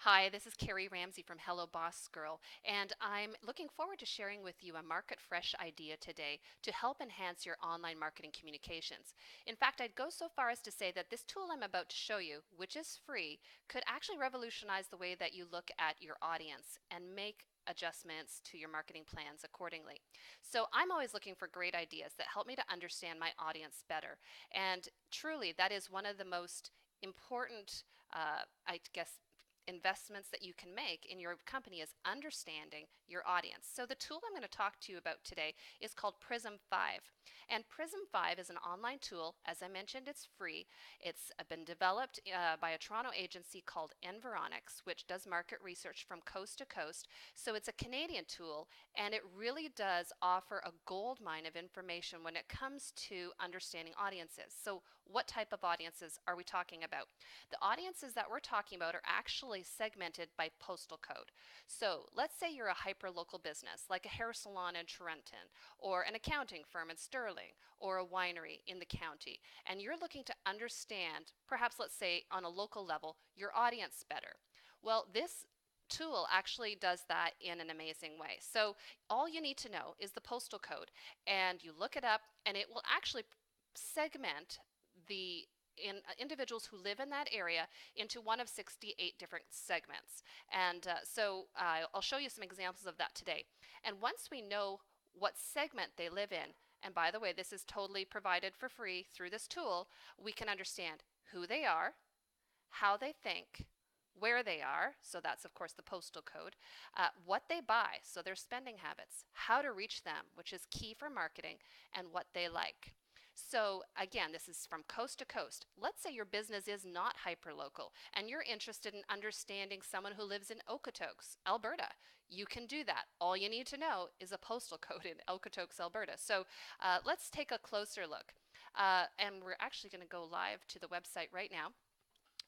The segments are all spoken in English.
Hi, this is Kerry Ramsay from Hello Boss Girl, and I'm looking forward to sharing with you a market fresh idea today to help enhance your online marketing communications. In fact, I'd go so far as to say that this tool I'm about to show you, which is free, could actually revolutionize the way that you look at your audience and make adjustments to your marketing plans accordingly. So I'm always looking for great ideas that help me to understand my audience better. And truly, that is one of the most important, I guess, investments that you can make in your company is understanding your audience. So the tool I'm going to talk to you about today is called PRIZM5. And PRIZM5 is an online tool. As I mentioned, it's free. It's been developed by a Toronto agency called Environics, which does market research from coast to coast. So it's a Canadian tool, and it really does offer a gold mine of information when it comes to understanding audiences. So what type of audiences are we talking about? The audiences that we're talking about are actually segmented by postal code. So let's say you're a hyper-local business like a hair salon in Trenton, or an accounting firm in Sterling, or a winery in the county, and you're looking to understand, perhaps let's say on a local level, your audience better. Well, this tool actually does that in an amazing way. So all you need to know is the postal code, and you look it up, and it will actually segment the individuals who live in that area into one of 68 different segments. And I'll show you some examples of that today. And once we know what segment they live in, and by the way, this is totally provided for free through this tool, we can understand who they are, how they think, where they are, so that's of course the postal code, what they buy, so their spending habits, how to reach them, which is key for marketing, and what they like. So again, this is from coast to coast. Let's say your business is not hyperlocal and you're interested in understanding someone who lives in Okotoks, Alberta. You can do that. All you need to know is a postal code in Okotoks, Alberta. So let's take a closer look. And we're actually going to go live to the website right now.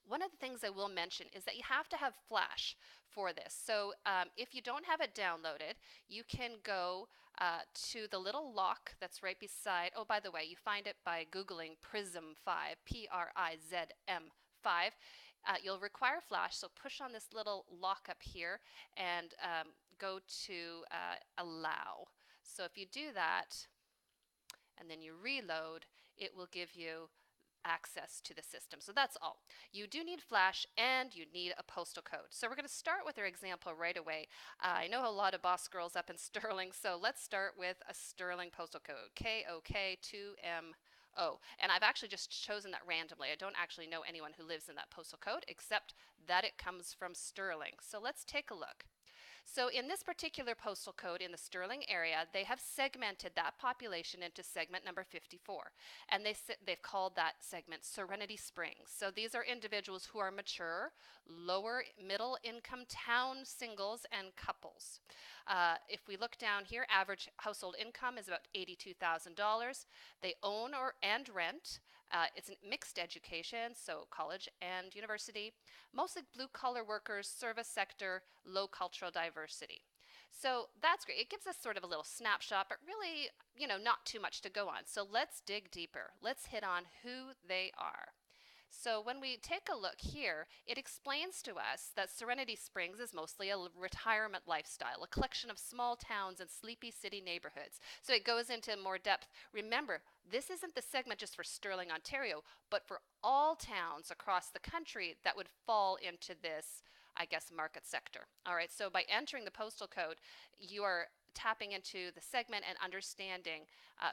One of the things I will mention is that you have to have Flash for this. So if you don't have it downloaded, you can go to the little lock that's right beside. Oh, by the way, you find it by Googling PRIZM5, PRIZM5. You'll require Flash, so push on this little lock up here and go to Allow. So if you do that and then you reload, it will give you access to the system. So that's all. You do need Flash and you need a postal code. So we're going to start with our example right away. I know a lot of boss girls up in Sterling, so let's start with a Sterling postal code, KOK2MO. And I've actually just chosen that randomly. I don't actually know anyone who lives in that postal code except that it comes from Sterling. So let's take a look. So in this particular postal code in the Sterling area, they have segmented that population into segment number 54. And they've called that segment Serenity Springs. So these are individuals who are mature, lower middle income town singles and couples. If we look down here, average household income is about $82,000. They own and rent. It's a mixed education, so college and university. Mostly blue collar workers, service sector, low cultural diversity. So that's great. It gives us sort of a little snapshot, but really, not too much to go on. So let's dig deeper. Let's hit on who they are. So when we take a look here, it explains to us that Serenity Springs is mostly a retirement lifestyle, a collection of small towns and sleepy city neighborhoods. So it goes into more depth. Remember, this isn't the segment just for Sterling, Ontario, but for all towns across the country that would fall into this, I guess, market sector. All right, so by entering the postal code, you are tapping into the segment and understanding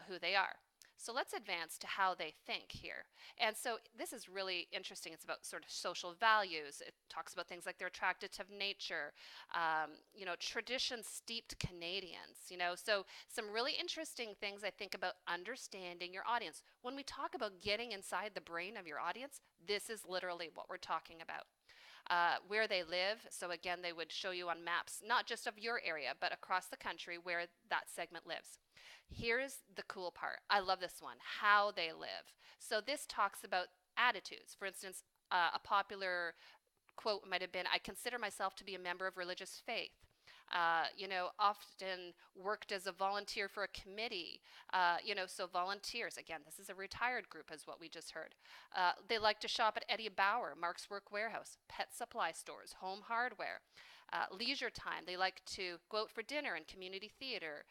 who they are. So let's advance to how they think here. And so this is really interesting. It's about sort of social values. It talks about things like they're attracted to nature, tradition steeped Canadians, So some really interesting things I think about understanding your audience. When we talk about getting inside the brain of your audience, this is literally what we're talking about. Where they live. So again, they would show you on maps, not just of your area, but across the country where that segment lives. Here's the cool part. I love this one, how they live. So this talks about attitudes. For instance, a popular quote might have been, I consider myself to be a member of religious faith. Often worked as a volunteer for a committee. So volunteers, again, this is a retired group, as what we just heard. They like to shop at Eddie Bauer, Mark's Work Warehouse, pet supply stores, home hardware. Leisure time, they like to go out for dinner in community theater,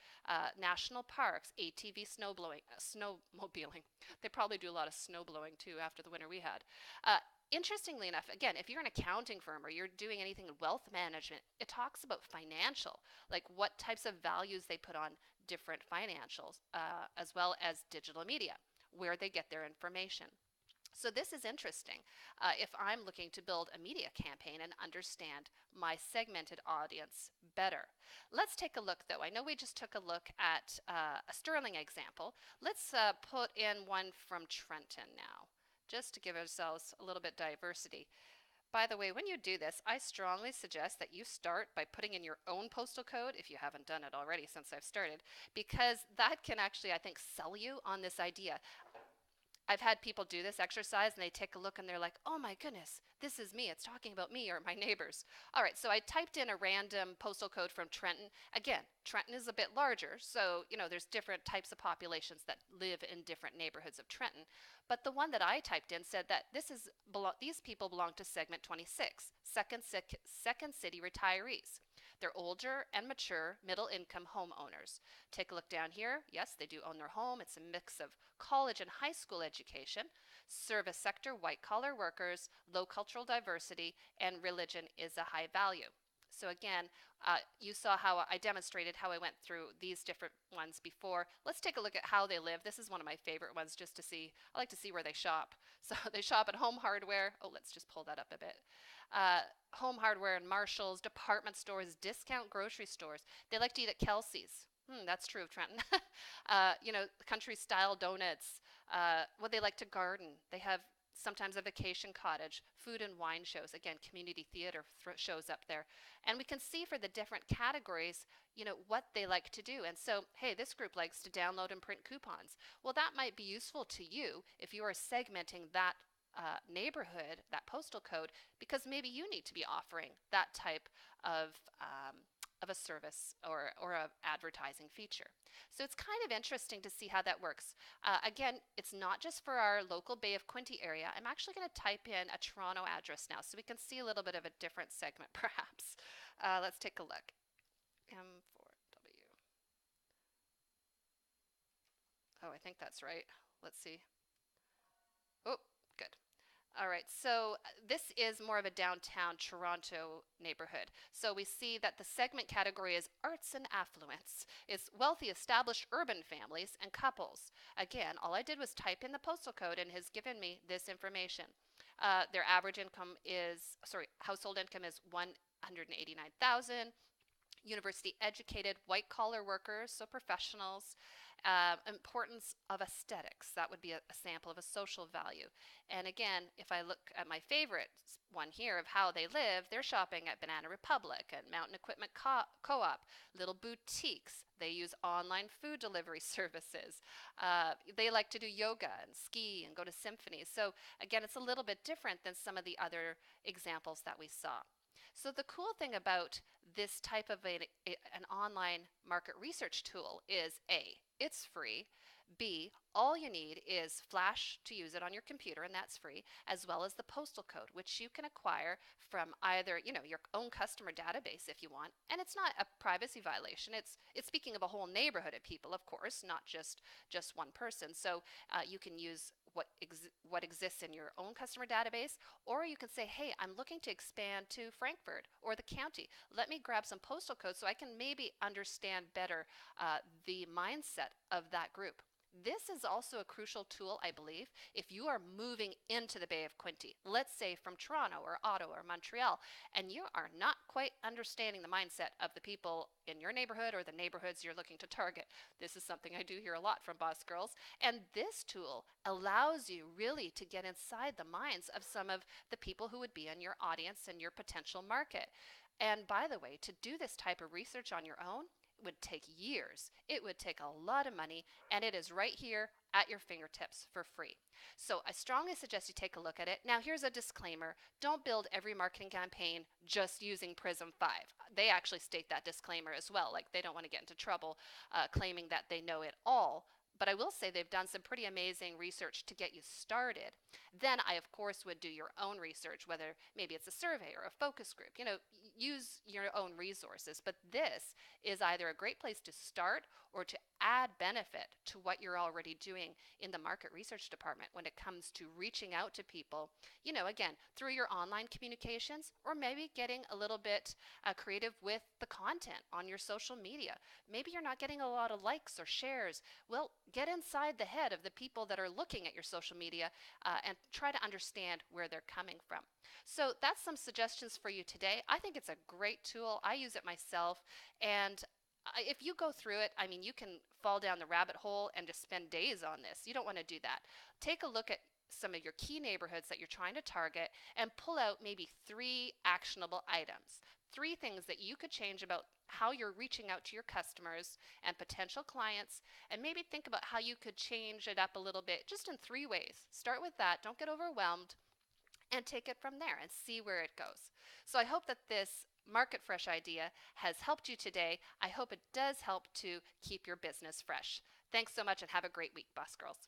national parks, ATV snowmobiling. They probably do a lot of snow blowing too after the winter we had. Uh, Interestingly enough, again, if you're an accounting firm or you're doing anything in wealth management, it talks about financial, like what types of values they put on different financials, as well as digital media, where they get their information. So this is interesting if I'm looking to build a media campaign and understand my segmented audience better. Let's take a look though. I know we just took a look at a Sterling example. Let's put in one from Trenton now, just to give ourselves a little bit diversity. By the way, when you do this, I strongly suggest that you start by putting in your own postal code if you haven't done it already since I've started, because that can actually, I think, sell you on this idea. I've had people do this exercise and they take a look and they're like, oh my goodness, this is me. It's talking about me or my neighbors. All right, so I typed in a random postal code from Trenton. Again, Trenton is a bit larger, so there's different types of populations that live in different neighborhoods of Trenton. But the one that I typed in said that these people belong to segment 26, second city retirees. They're older and mature middle income homeowners. Take a look down here. Yes, they do own their home. It's a mix of college and high school education, service sector, white collar workers, low cultural diversity, and religion is a high value. So again, you saw how I demonstrated how I went through these different ones before. Let's take a look at how they live. This is one of my favorite ones just to see. I like to see where they shop. So they shop at Home Hardware. Oh, let's just pull that up a bit. Home Hardware and Marshalls, department stores, discount grocery stores. They like to eat at Kelsey's. That's true of Trenton. Country style donuts. Well, they like to garden. They have sometimes a vacation cottage, food and wine shows. Again, community theater shows up there. And we can see for the different categories, what they like to do. And so, hey, this group likes to download and print coupons. Well, that might be useful to you if you are segmenting that neighborhood, that postal code, because maybe you need to be offering that type of a service or a advertising feature. So it's kind of interesting to see how that works. Again, it's not just for our local Bay of Quinte area. I'm actually going to type in a Toronto address now so we can see a little bit of a different segment perhaps. Let's take a look. M4W. Oh, I think that's right. Let's see. Oh, good. All right, so this is more of a downtown Toronto neighborhood. So we see that the segment category is arts and affluence. It's wealthy, established urban families and couples. Again, all I did was type in the postal code and has given me this information. Their average income is, household income is 189,000. University educated, white collar workers, so professionals. Importance of aesthetics, that would be a sample of a social value. And again, if I look at my favorite one here of how they live, they're shopping at Banana Republic and Mountain Equipment Co-op, little boutiques. They use online food delivery services. They like to do yoga and ski and go to symphonies. So again, it's a little bit different than some of the other examples that we saw. So the cool thing about this type of an online market research tool is A, it's free. B, all you need is Flash to use it on your computer, and that's free, as well as the postal code, which you can acquire from either, your own customer database if you want. And it's not a privacy violation. It's speaking of a whole neighborhood of people, of course, not just one person. So you can use what exists in your own customer database, or you can say, hey, I'm looking to expand to Frankfurt or the county. Let me grab some postal codes so I can maybe understand better the mindset of that group. This is also a crucial tool, I believe, if you are moving into the Bay of Quinte, let's say from Toronto or Ottawa or Montreal, and you are not quite understanding the mindset of the people in your neighborhood or the neighborhoods you're looking to target. This is something I do hear a lot from Boss Girls, and this tool allows you really to get inside the minds of some of the people who would be in your audience and your potential market. And by the way, to do this type of research on your own, would take years. It would take a lot of money, and it is right here at your fingertips for free. So I strongly suggest you take a look at it. Now, here's a disclaimer. Don't build every marketing campaign just using PRIZM 5. They actually state that disclaimer as well. Like, they don't want to get into trouble claiming that they know it all. But I will say they've done some pretty amazing research to get you started. Then I, of course, would do your own research, whether maybe it's a survey or a focus group. Use your own resources. But this is either a great place to start or to add benefit to what you're already doing in the market research department when it comes to reaching out to people, again, through your online communications, or maybe getting a little bit creative with the content on your social media. Maybe you're not getting a lot of likes or shares. Well, get inside the head of the people that are looking at your social media and try to understand where they're coming from. So that's some suggestions for you today. I think it's a great tool. I use it myself, and if you go through it, I mean, you can fall down the rabbit hole and just spend days on this. You don't want to do that. Take a look at some of your key neighborhoods that you're trying to target and pull out maybe 3 actionable items. 3 things that you could change about how you're reaching out to your customers and potential clients, and maybe think about how you could change it up a little bit just in 3 ways. Start with that. Don't get overwhelmed, and take it from there and see where it goes. So I hope that this Market Fresh idea has helped you today. I hope it does help to keep your business fresh. Thanks so much and have a great week, Boss Girls.